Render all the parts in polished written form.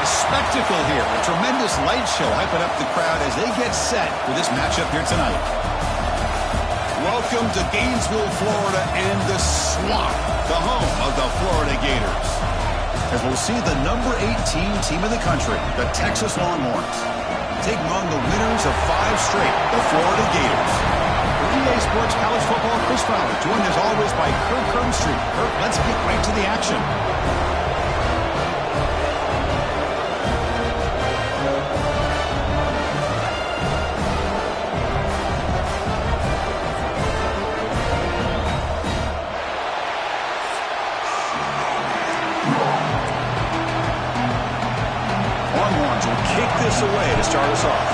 Spectacle here. A tremendous light show hyping up the crowd as they get set for this matchup here tonight. Welcome to Gainesville, Florida, and the Swamp, the home of the Florida Gators. As we'll see the number 18 team in the country, the Texas Longhorns, taking on the winners of 5 straight, the Florida Gators. For EA Sports College Football, Chris Fowler, joined as always by Kirk Herbstreit. Kirk, let's get right to the action. Away to start us off.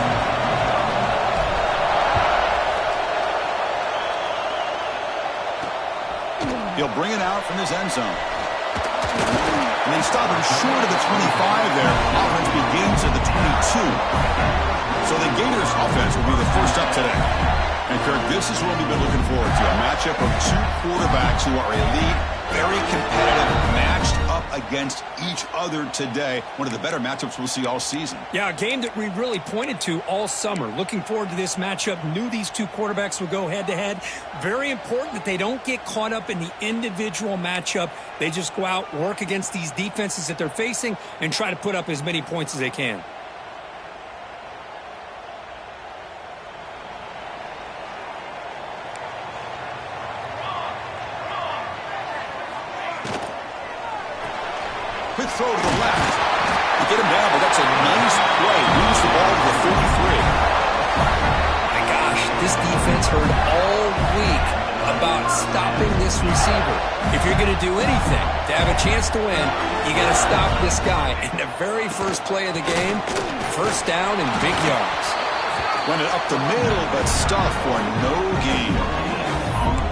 He'll bring it out from his end zone. And they stop him short of the 25 there. Offense begins at the 22. So the Gators offense will be the first up today. And Kirk, this is what we've been looking forward to. A matchup of 2 quarterbacks who are elite, very competitive, matched up against each other today. One of the better matchups we'll see all season. Yeah, a game that we really pointed to all summer. Looking forward to this matchup. Knew these 2 quarterbacks would go head-to-head. Very important that they don't get caught up in the individual matchup. They just go out, work against these defenses that they're facing, and try to put up as many points as they can. Quick throw to the left. You get him down, but that's a nice play. Moves the ball to the 33. My gosh, this defense heard all week about stopping this receiver. If you're going to do anything to have a chance to win, you got to stop this guy. And the very first play of the game, first down and big yards. Run it up the middle, but stuffed for no gain.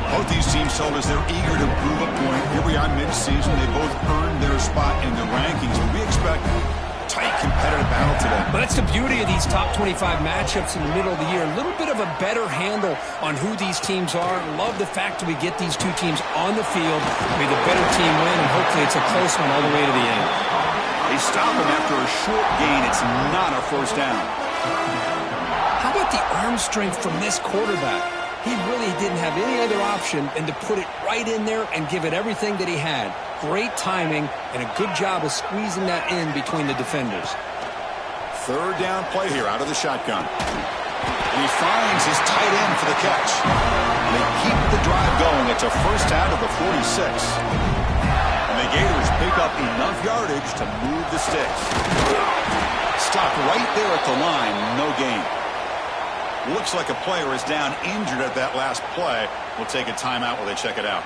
Both these teams told us they're eager to prove a point. Here we are mid-season. They both earned their spot in the rankings. But we expect a tight, competitive battle today. But that's the beauty of these top 25 matchups in the middle of the year. A little bit of a better handle on who these teams are. Love the fact that we get these 2 teams on the field. May the better team win, and hopefully it's a close one all the way to the end. They stop him after a short gain. It's not a first down. How about the arm strength from this quarterback? He really didn't have any other option than to put it right in there and give it everything that he had. Great timing and a good job of squeezing that in between the defenders. Third down play here out of the shotgun. And he finds his tight end for the catch. And they keep the drive going. It's a first down to the 46. And the Gators pick up enough yardage to move the sticks. Stop right there at the line. No gain. Looks like a player is down injured at that last play. We'll take a timeout while they check it out.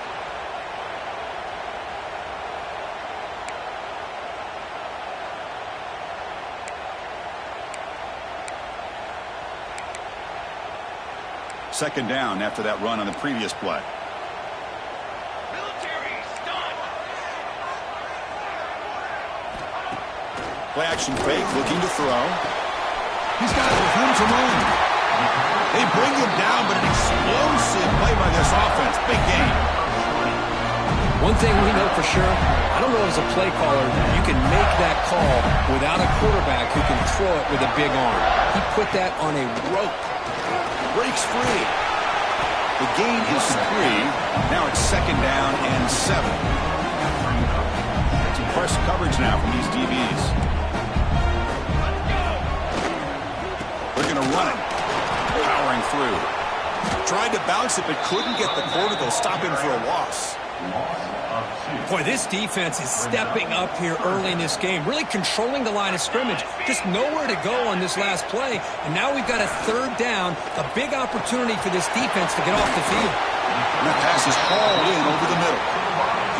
Second down after that run on the previous play. Play action fake, looking to throw. He's got room to run. They bring him down, but an explosive play by this offense. Big game. One thing we know for sure, I don't know as a play caller, you can make that call without a quarterback who can throw it with a big arm. He put that on a rope. Breaks free. The gain is 3. Now it's second down and 7. Some press coverage now from these DBs. They're going to run it. powering through. Tried to bounce it, but couldn't get the quarter. They'll stop him for a loss. Boy, this defense is stepping up here early in this game, really controlling the line of scrimmage. Just nowhere to go on this last play. And now we've got a third down, a big opportunity for this defense to get off the field. And that pass is hauled in over the middle.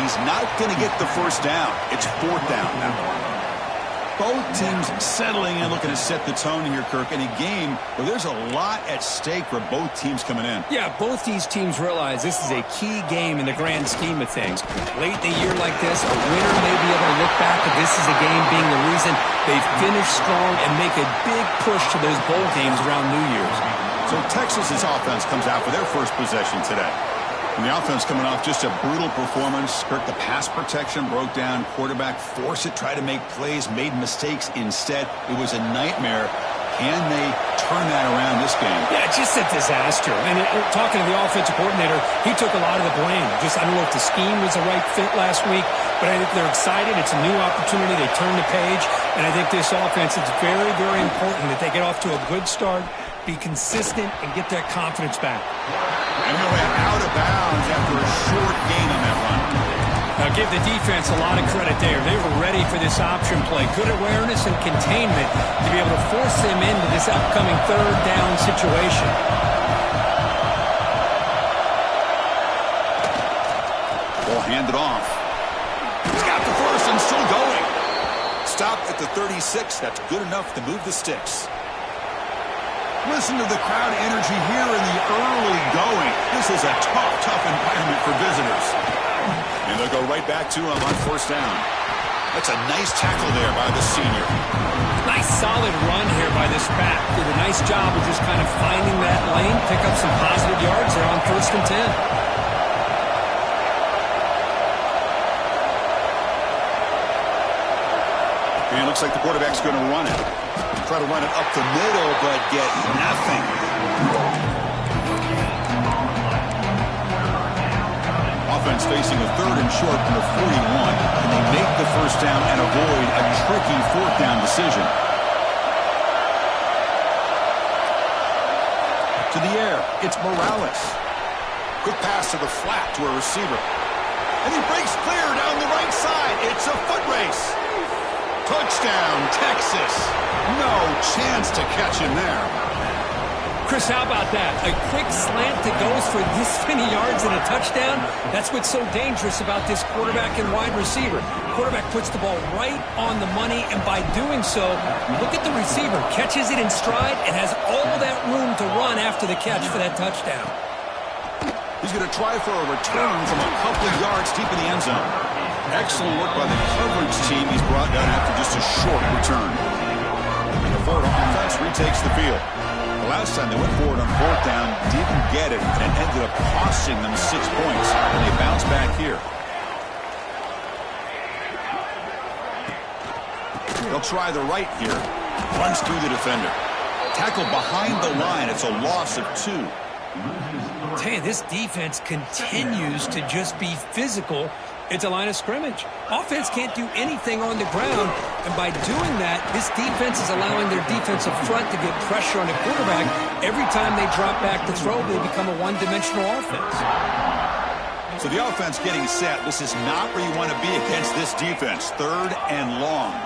He's not going to get the first down. It's fourth down now. Both teams settling in, looking to set the tone here, Kirk, in a game where there's a lot at stake for both teams coming in. Yeah, both these teams realize this is a key game in the grand scheme of things. Late in a year like this, a winner may be able to look back at this as a game being the reason they finish strong and make a big push to those bowl games around New Year's. So Texas's offense comes out for their first possession today. And the offense coming off just a brutal performance. Kirk, the pass protection broke down. Quarterback forced it, tried to make plays, made mistakes instead. It was a nightmare. Can they turn that around this game? Yeah, just a disaster. And talking to the offensive coordinator, he took a lot of the blame. Just, I don't know if the scheme was the right fit last week, but I think they're excited. It's a new opportunity. They turn the page. And I think this offense, it's very, very important that they get off to a good start, be consistent, and get that confidence back. And they went out of bounds after a short gain on that run. Now give the defense a lot of credit there. They were ready for this option play. Good awareness and containment to be able to force them into this upcoming third down situation. Ball handed off. He's got the first and still going. Stopped at the 36. That's good enough to move the sticks. Listen to the crowd energy here in the early going. This is a tough environment for visitors. And they'll go right back to him on first down. That's a nice tackle there by the senior. Nice solid run here by this back. Did a nice job of just kind of finding that lane, pick up some positive yards there on first and 10. And it looks like the quarterback's going to run it. Try to run it up the middle, but get nothing. Offense facing a third and short from the 41. And they make the first down and avoid a tricky fourth down decision. To the air, it's Morales. Quick pass to the flat to a receiver. And he breaks clear down the right side. It's a foot race. Touchdown, Texas. No chance to catch him there. Chris, how about that? A quick slant that goes for this many yards and a touchdown. That's what's so dangerous about this quarterback and wide receiver. Quarterback puts the ball right on the money, and by doing so, look at the receiver. Catches it in stride and has all that room to run after the catch for that touchdown. He's going to try for a return from a couple of yards deep in the end zone. Excellent work by the coverage team. He's brought down after just a short return. And the Florida offense retakes the field. The last time they went forward on fourth down, didn't get it, and ended up costing them 6 points. And they bounce back here. They'll try the right here. Runs through the defender. Tackle behind the line. It's a loss of 2. I'll tell you, this defense continues to just be physical at the line of scrimmage. Offense can't do anything on the ground, and by doing that, this defense is allowing their defensive front to get pressure on the quarterback. Every time they drop back to throw, they become a one-dimensional offense. So the offense getting set. This is not where you want to be against this defense. Third and long.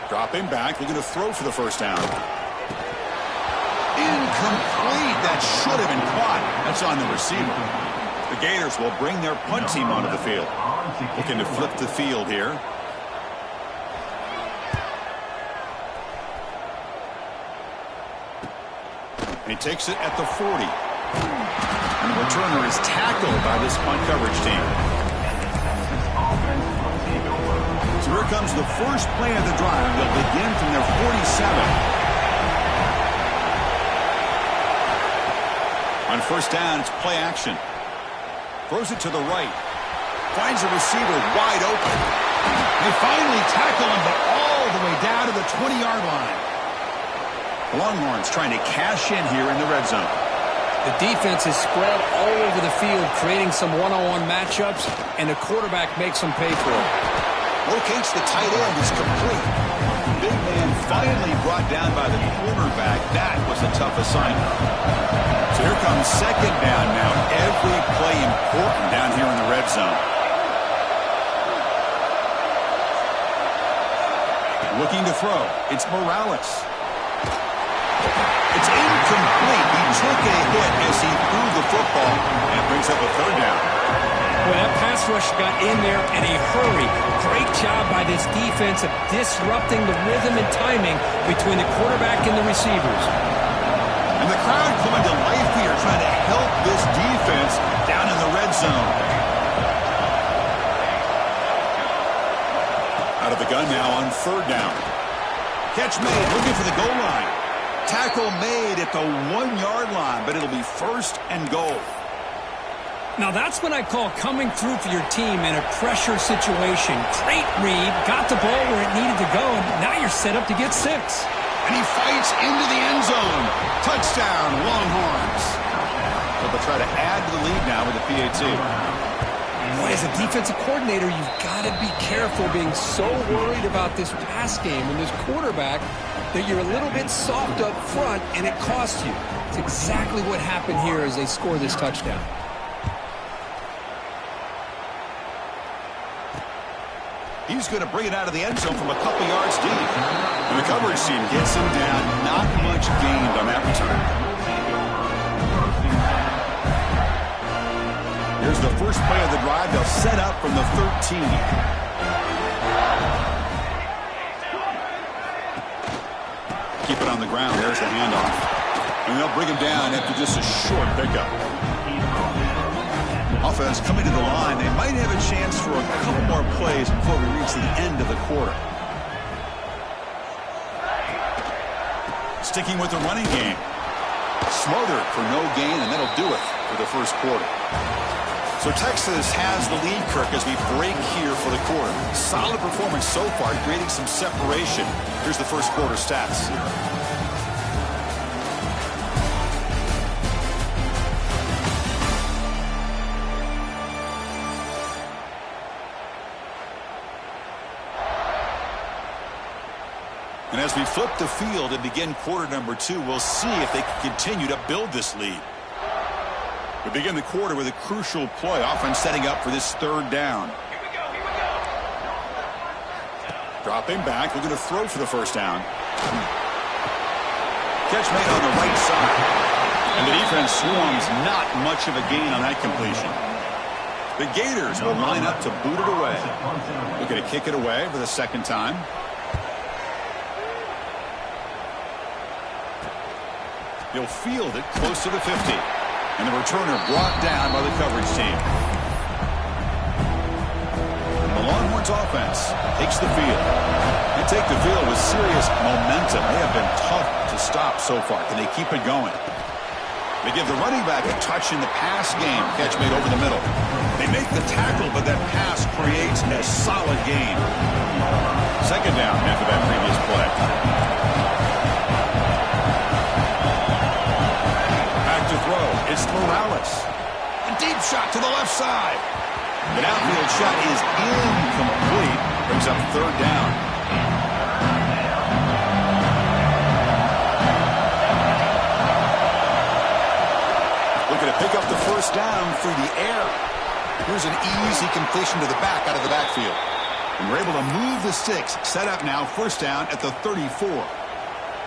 Dropping back, looking to throw for the first down. Incomplete. That should have been caught. That's on the receiver. The Gators will bring their punt team onto the field. Looking to flip the field here. And he takes it at the 40. And the returner is tackled by this punt coverage team. So here comes the first play of the drive. They'll begin from their 47. On first down, it's play action. Throws it to the right. Finds a receiver wide open. They finally tackle him, but all the way down to the 20-yard line. The Longhorns trying to cash in here in the red zone. The defense is spread all over the field, creating some one-on-one matchups, and the quarterback makes them pay for it. Locates the tight end. It's complete. Big man finally brought down by the quarterback. That was a tough assignment. So here comes second down now. Every play important down here in the red zone. Looking to throw. It's Morales. It's incomplete. He took a hit as he threw the football and brings up a third down. Well, that pass rush got in there in a hurry. Great job by this defense of disrupting the rhythm and timing between the quarterback and the receivers. And the crowd coming to life here, trying to help this defense down in the red zone. Out of the gun now on third down. Catch made, looking for the goal line. Tackle made at the 1-yard line, but it'll be first and goal. Now that's what I call coming through for your team in a pressure situation. Great read, got the ball where it needed to go, and now you're set up to get 6. And he fights into the end zone. Touchdown, Longhorns. But they'll try to add to the lead now with the PAT. Boy, as a defensive coordinator, you've got to be careful being so worried about this pass game and this quarterback that you're a little bit soft up front, and it costs you. It's exactly what happened here as they score this touchdown. He's going to bring it out of the end zone from a couple yards deep. And the coverage team gets him down. Not much gained on that return. Here's the first play of the drive. They'll set up from the 13. Keep it on the ground. There's the handoff. And they'll bring him down after just a short pickup. Offense coming to the line. They might have a chance for a couple more plays before we reach the end of the quarter. Sticking with the running game. Smothered for no gain, and that'll do it for the first quarter. So Texas has the lead, Kirk, as we break here for the quarter. Solid performance so far, creating some separation. Here's the first quarter stats. And as we flip the field and begin quarter number 2, we'll see if they can continue to build this lead. We begin the quarter with a crucial play, offense setting up for this third down. Dropping back, looking to throw for the first down. Catch made on the right side. And the defense swarms, not much of a gain on that completion. The Gators will line up to boot it away. Looking to kick it away for the second time. He'll field it close to the 50. And the returner brought down by the coverage team. The Longhorns offense takes the field. They take the field with serious momentum. They have been tough to stop so far. Can they keep it going? They give the running back a touch in the pass game. Catch made over the middle. They make the tackle, but that pass creates a solid gain. Second down after that previous play. To throw. It's Morales. A deep shot to the left side. An outfield shot is incomplete. Brings up third down. Looking to pick up the first down through the air. Here's an easy completion to the back out of the backfield. And we're able to move the sticks. Set up now, first down at the 34.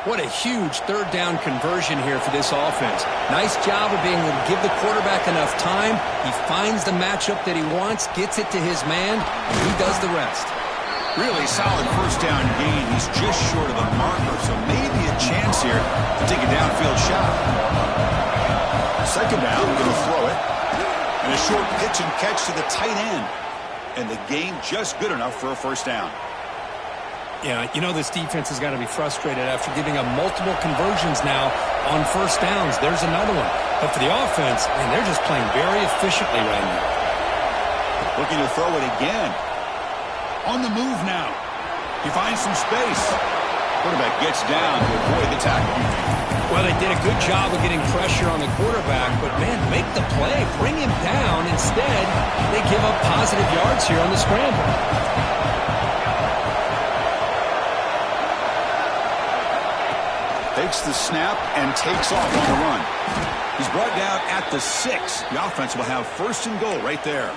What a huge third down conversion here for this offense. Nice job of being able to give the quarterback enough time. He finds the matchup that he wants, gets it to his man, and he does the rest. Really solid first down gain. He's just short of the marker, so maybe a chance here to take a downfield shot. Second down, we're going to throw it. And a short pitch and catch to the tight end. And the gain just good enough for a first down. Yeah, you know this defense has got to be frustrated after giving up multiple conversions now on first downs. There's another one. But for the offense, man, they're just playing very efficiently right now. Looking to throw it again. On the move now. He finds some space. Quarterback gets down to avoid the tackle. Well, they did a good job of getting pressure on the quarterback, but, man, make the play. Bring him down. Instead, they give up positive yards here on the scramble. Takes the snap and takes off on the run. He's brought down at the 6. The offense will have first and goal right there.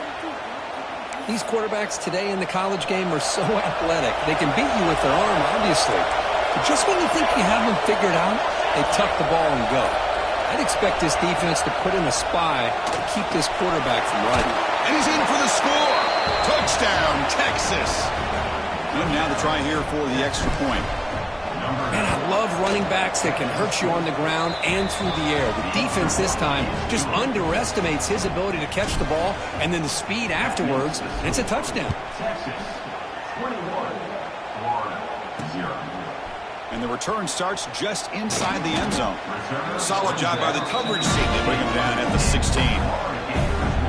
These quarterbacks today in the college game are so athletic. They can beat you with their arm, obviously. But just when you think you have them figured out, they tuck the ball and go. I'd expect this defense to put in a spy to keep this quarterback from running. And he's in for the score. Touchdown, Texas. And now the try here for the extra point. Man, I love running backs that can hurt you on the ground and through the air. The defense this time just underestimates his ability to catch the ball, and then the speed afterwards, and it's a touchdown. And the return starts just inside the end zone. Solid job by the coverage team to bring him down at the 16.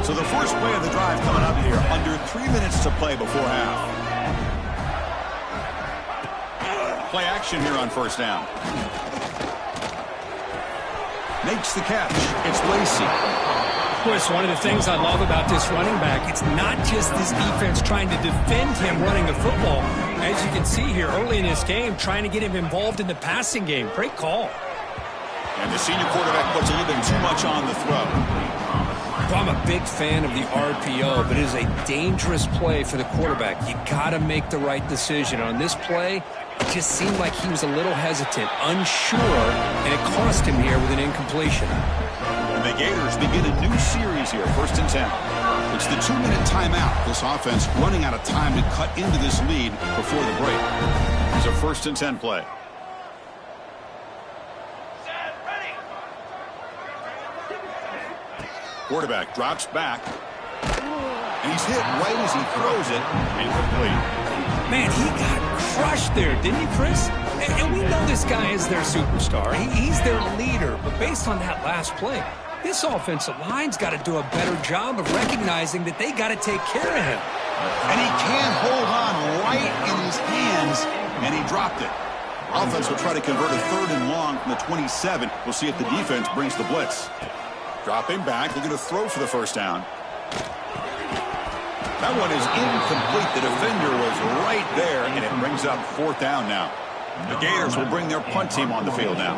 So the first play of the drive coming up here, under 3 minutes to play before half. Play action here on first down. Makes the catch. It's Lacy. Of course, one of the things I love about this running back, it's not just this defense trying to defend him running the football. As you can see here early in this game, trying to get him involved in the passing game. Great call. And the senior quarterback puts a little bit too much on the throw. I'm a big fan of the RPO, but it is a dangerous play for the quarterback. You got to make the right decision. On this play, it just seemed like he was a little hesitant, unsure, and it cost him here with an incompletion. And the Gators begin a new series here, 1st and 10. It's the 2-minute timeout. This offense running out of time to cut into this lead before the break. It's a 1st and 10 play. Quarterback drops back. And he's hit right as he throws it. Incomplete. Man, he got crushed there, didn't he, Chris? And we know this guy is their superstar. He's their leader. But based on that last play, this offensive line's got to do a better job of recognizing that they got to take care of him. And he can't hold on right in his hands, and he dropped it. Offense will try to convert a 3rd and long from the 27. We'll see if the defense brings the blitz. Dropping back, looking to throw for the first down. That one is incomplete. The defender was right there, and it brings up 4th down now. The Gators will bring their punt team on the field now.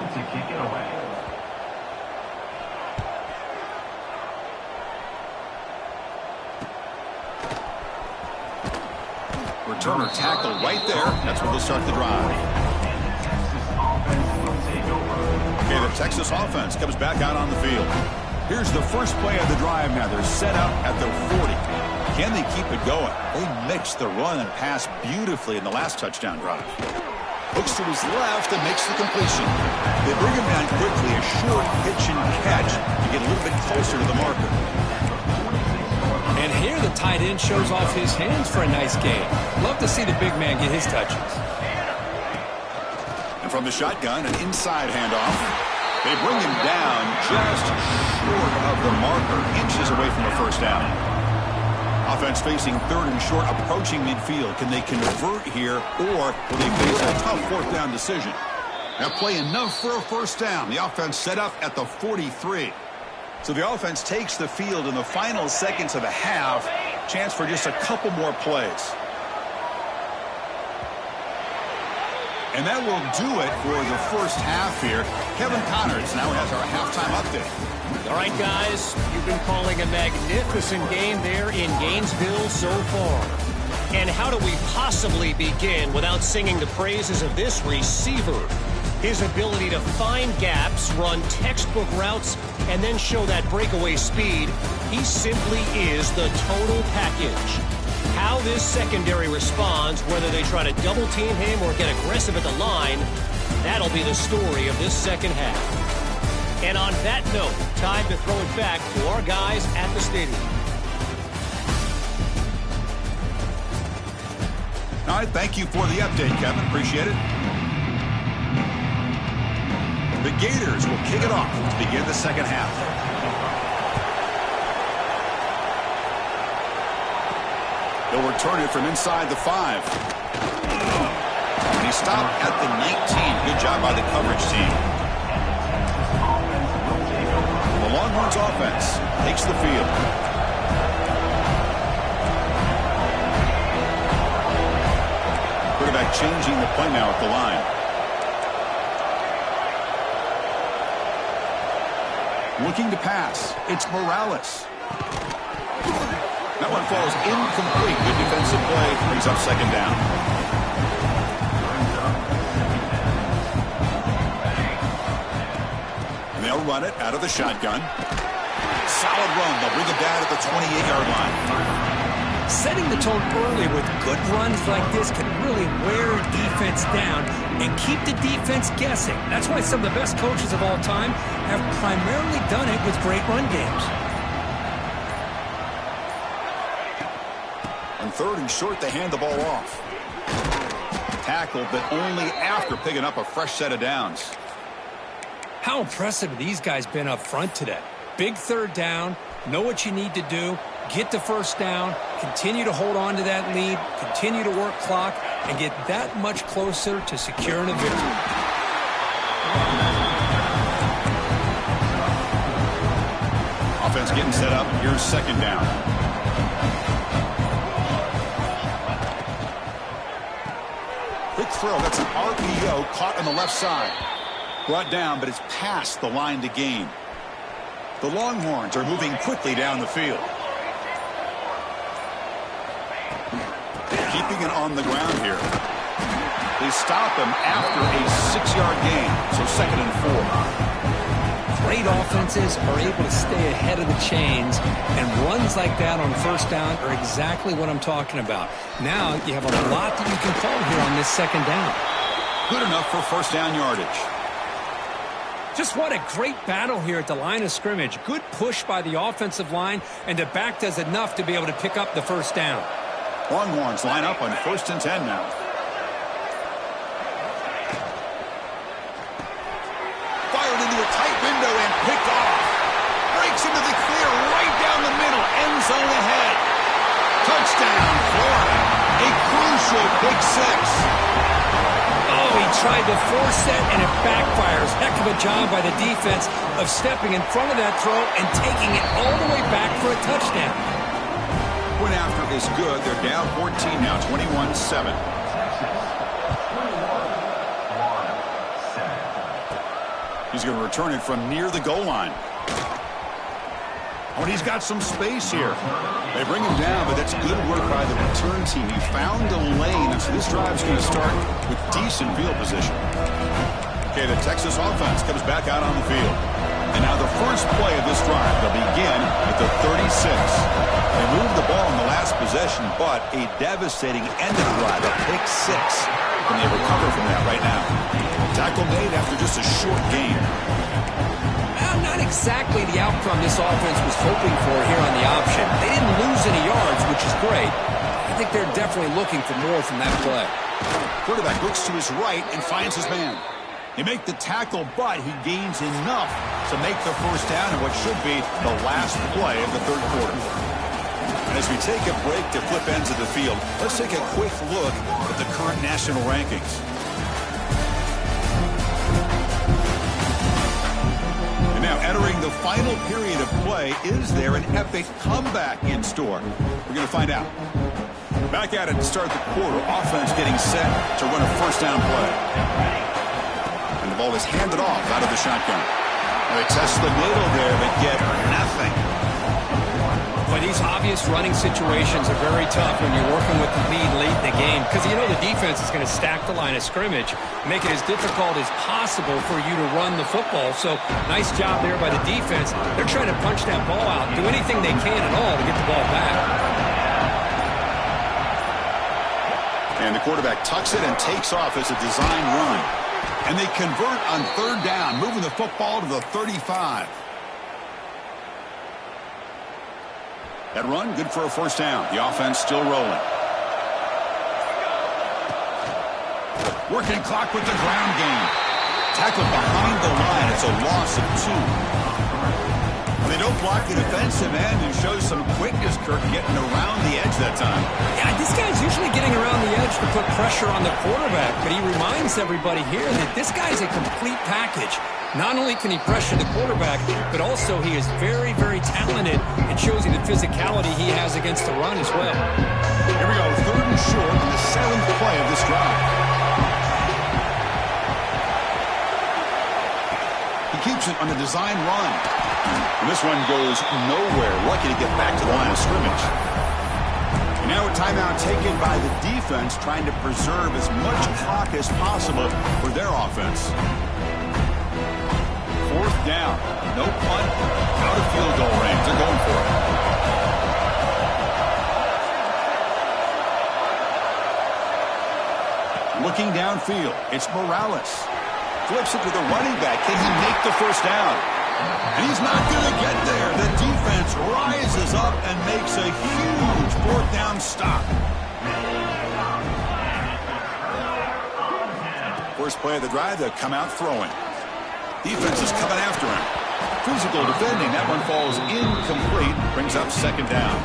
Returner tackled right there. That's where they'll start the drive. Okay, the Texas offense comes back out on the field. Here's the first play of the drive now. They're set up at their 40. Can they keep it going? They mixed the run and pass beautifully in the last touchdown drive. Looks to his left and makes the completion. They bring him down quickly, a short pitch and catch to get a little bit closer to the marker. And here the tight end shows off his hands for a nice game. Love to see the big man get his touches. And from the shotgun, an inside handoff. They bring him down just short of the marker, inches away from a first down. Offense facing 3rd and short, approaching midfield. Can they convert here, or will they face a tough 4th down decision? Now play enough for a first down. The offense set up at the 43. So the offense takes the field in the final seconds of the half. Chance for just a couple more plays. And that will do it for the first half here. Kevin Connors now has our halftime update. All right, guys, you've been calling a magnificent game there in Gainesville so far. And how do we possibly begin without singing the praises of this receiver? His ability to find gaps, run textbook routes, and then show that breakaway speed. He simply is the total package. How this secondary responds, whether they try to double-team him or get aggressive at the line, that'll be the story of this second half. And on that note, time to throw it back to our guys at the stadium. All right, thank you for the update, Kevin. Appreciate it. The Gators will kick it off to begin the second half. They'll return it from inside the 5. And he stopped at the 19. Good job by the coverage team. The Longhorns offense takes the field. Quarterback changing the play now at the line. Looking to pass. It's Morales. That one falls incomplete. Good defensive play. Brings up second down. And they'll run it out of the shotgun. Solid run. They'll bring it down at the 28-yard line. Setting the tone early with good runs like this can really wear a defense down and keep the defense guessing. That's why some of the best coaches of all time have primarily done it with great run games. On 3rd and short, they hand the ball off. Tackled, but only after picking up a fresh set of downs. How impressive have these guys been up front today? Big 3rd down, know what you need to do, get the 1st down, continue to hold on to that lead, continue to work clock, and get that much closer to securing a victory. Offense getting set up. Here's 2nd down. Quick throw. That's an RPO caught on the left side. Brought down, but it's past the line to gain. The Longhorns are moving quickly down the field. Keeping it on the ground here. They stop him after a 6-yard gain, so 2nd and 4. Great offenses are able to stay ahead of the chains, and runs like that on 1st down are exactly what I'm talking about. Now you have a lot that you can call here on this 2nd down. Good enough for 1st down yardage. Just what a great battle here at the line of scrimmage. Good push by the offensive line, and the back does enough to be able to pick up the 1st down. Longhorns line up on 1st and 10 now. Fired into a tight window and picked off. Breaks into the clear right down the middle. End zone ahead. Touchdown, Florida. A crucial pick 6. Oh, he tried to force that, and it backfires. Heck of a job by the defense of stepping in front of that throw and taking it all the way back for a touchdown. Point after is good. They're down 14 now, 21-7. He's going to return it from near the goal line. Oh, and he's got some space here. They bring him down, but that's good work by the return team. He found a lane, and so this drive's going to start with decent field position. Okay, the Texas offense comes back out on the field. And now the first play of this drive, they'll begin at the 36. They moved the ball in the last possession, but a devastating end of the drive, a pick 6. And they recover from that right now. Tackle made after just a short gain. Well, not exactly the outcome this offense was hoping for here on the option. They didn't lose any yards, which is great. I think they're definitely looking for more from that play. Quarterback looks to his right and finds his man. They make the tackle, but he gains enough to make the 1st down in what should be the last play of the 3rd quarter. And as we take a break to flip ends of the field, let's take a quick look at the current national rankings. And now entering the final period of play, is there an epic comeback in store? We're going to find out. Back at it to start the quarter. Offense getting set to run a 1st down play. And the ball is handed off out of the shotgun. And they test the middle there, but get nothing. But these obvious running situations are very tough when you're working with the lead late in the game, because you know the defense is going to stack the line of scrimmage, make it as difficult as possible for you to run the football. So nice job there by the defense. They're trying to punch that ball out, do anything they can at all to get the ball back. And the quarterback tucks it and takes off as a design run. And they convert on 3rd down, moving the football to the 35. That run, good for a 1st down. The offense still rolling. Working clock with the ground game. Tackled behind the line. It's a loss of 2. They don't block the defensive end and show some quickness, Kirk, getting around the edge that time. Yeah, this guy's usually getting around the edge to put pressure on the quarterback, but he reminds everybody here that this guy's a complete package. Not only can he pressure the quarterback, but also he is very, very talented and shows you the physicality he has against the run as well. Here we go, 3rd and short on the 7th play of this drive. He keeps it on the design run. And this one goes nowhere. Lucky to get back to the line of scrimmage. And now a timeout taken by the defense, trying to preserve as much clock as possible for their offense. Fourth down. No punt. Out of field goal range. They're going for it. Looking downfield. It's Morales. Flips it to the running back. Can he make the first down? And he's not going to get there. The defense rises up and makes a huge fourth down stop. First play of the drive, they'll come out throwing. Defense is coming after him. Physical defending. That one falls incomplete. Brings up second down.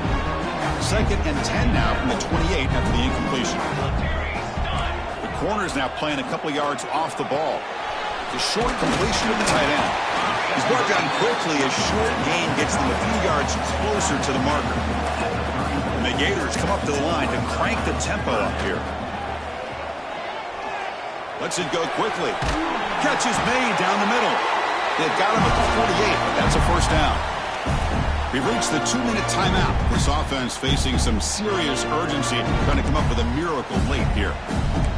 2nd and 10 now from the 28 after the incompletion. The corner's now playing a couple of yards off the ball. The short completion of the tight end. He's brought down quickly as short gain gets them a few yards closer to the marker. And the Gators come up to the line to crank the tempo up here. Lets it go quickly. Catch is made down the middle. They've got him at the 48, but that's a first down. We've reached the 2-minute timeout. This offense facing some serious urgency, trying to come up with a miracle late here.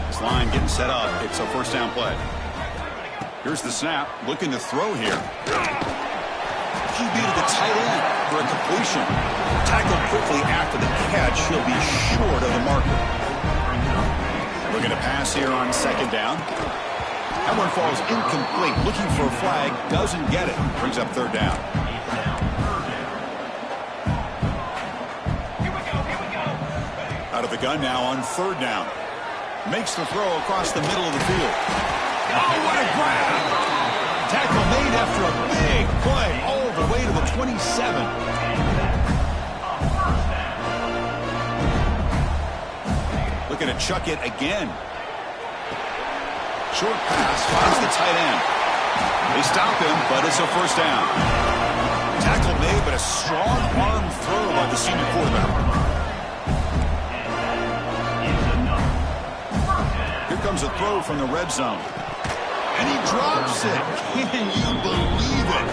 This line getting set up. It's a first down play. Here's the snap. Looking to throw here. QB to the tight end for a completion. Tackled quickly after the catch. He'll be short of the marker. Looking to pass here on second down. That one falls incomplete. Looking for a flag. Doesn't get it. Brings up third down. Out of the gun now on third down. Makes the throw across the middle of the field. Oh, what a grab! Tackle made after a big play all the way to the 27. Looking to chuck it again. Short pass finds the tight end. They stop him, but it's a first down. Tackle made, but a strong arm throw by the senior quarterback. Here comes a throw from the red zone. And he drops it. Can you believe it?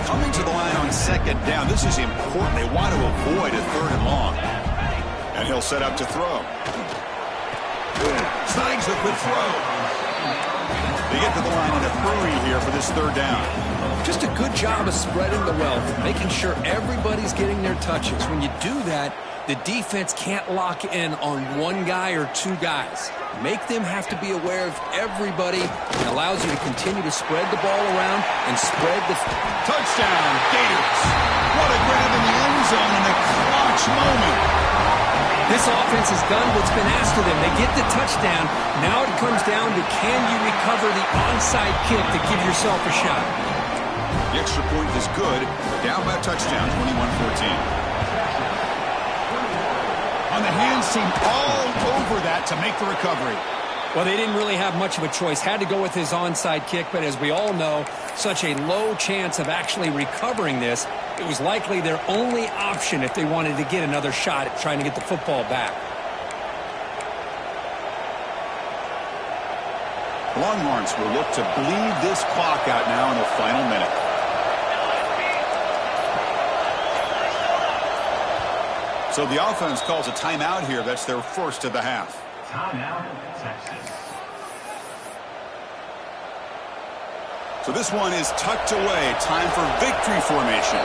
Coming to the line on second down. This is important. They want to avoid a third and long. And he'll set up to throw. Snags a good throw. They get to the line in a hurry here for this third down. Just a good job of spreading the wealth, making sure everybody's getting their touches. When you do that, the defense can't lock in on one guy or two guys. Make them have to be aware of everybody. It allows you to continue to spread the ball around and spread the... Touchdown, Gators. What a grab in the end zone in a clutch moment. This offense has done what's been asked of them. They get the touchdown. Now it comes down to can you recover the onside kick to give yourself a shot. The extra point is good. Down by a touchdown, 21-14. On the hands team all over that to make the recovery. Well, they didn't really have much of a choice. Had to go with his onside kick, but as we all know, such a low chance of actually recovering this. It was likely their only option if they wanted to get another shot at trying to get the football back. Longhorns will look to bleed this clock out now in the final minute. So the offense calls a timeout here. That's their first of the half. Timeout, Texas. So this one is tucked away. Time for victory formation.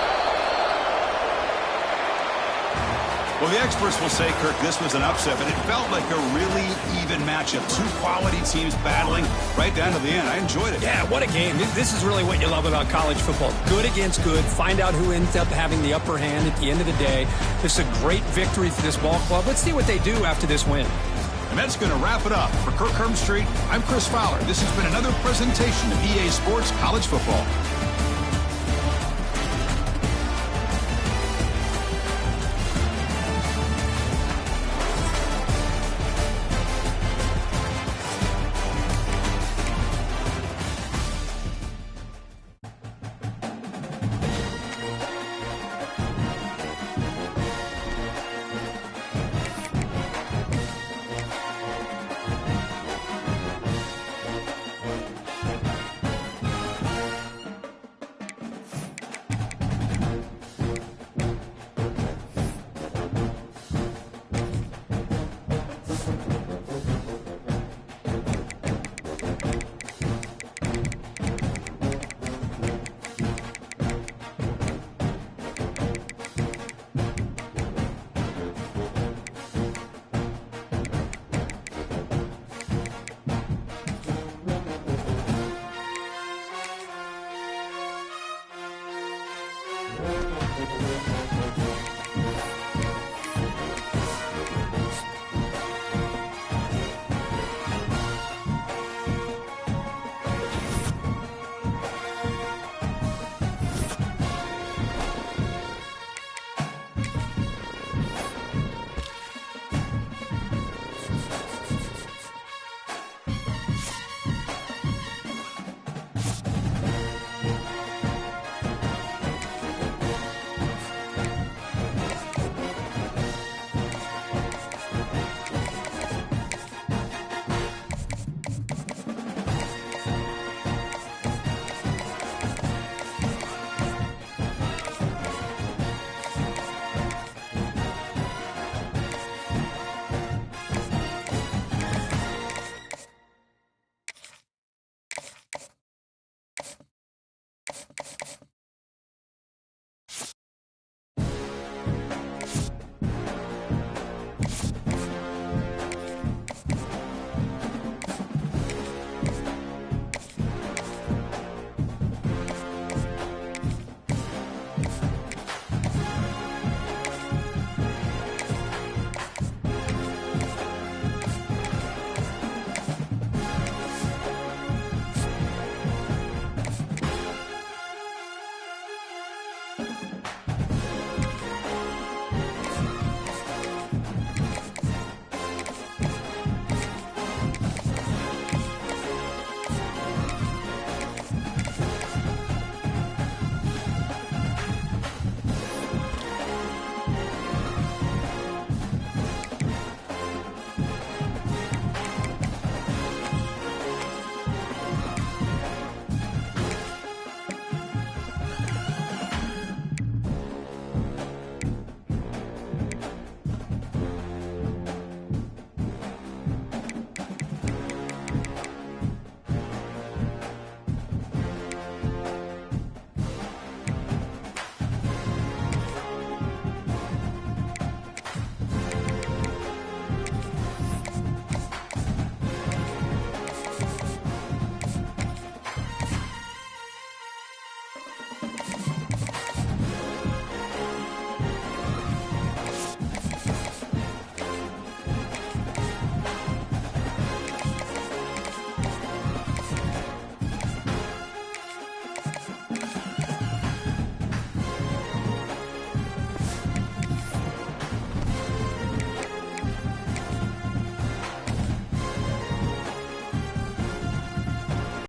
Well, the experts will say, Kirk, this was an upset, but it felt like a really even matchup. Two quality teams battling right down to the end. I enjoyed it. Yeah, what a game. This is really what you love about college football. Good against good. Find out who ends up having the upper hand at the end of the day. This is a great victory for this ball club. Let's see what they do after this win. And that's going to wrap it up. For Kirk Herbstreit, I'm Chris Fowler. This has been another presentation of EA Sports College Football.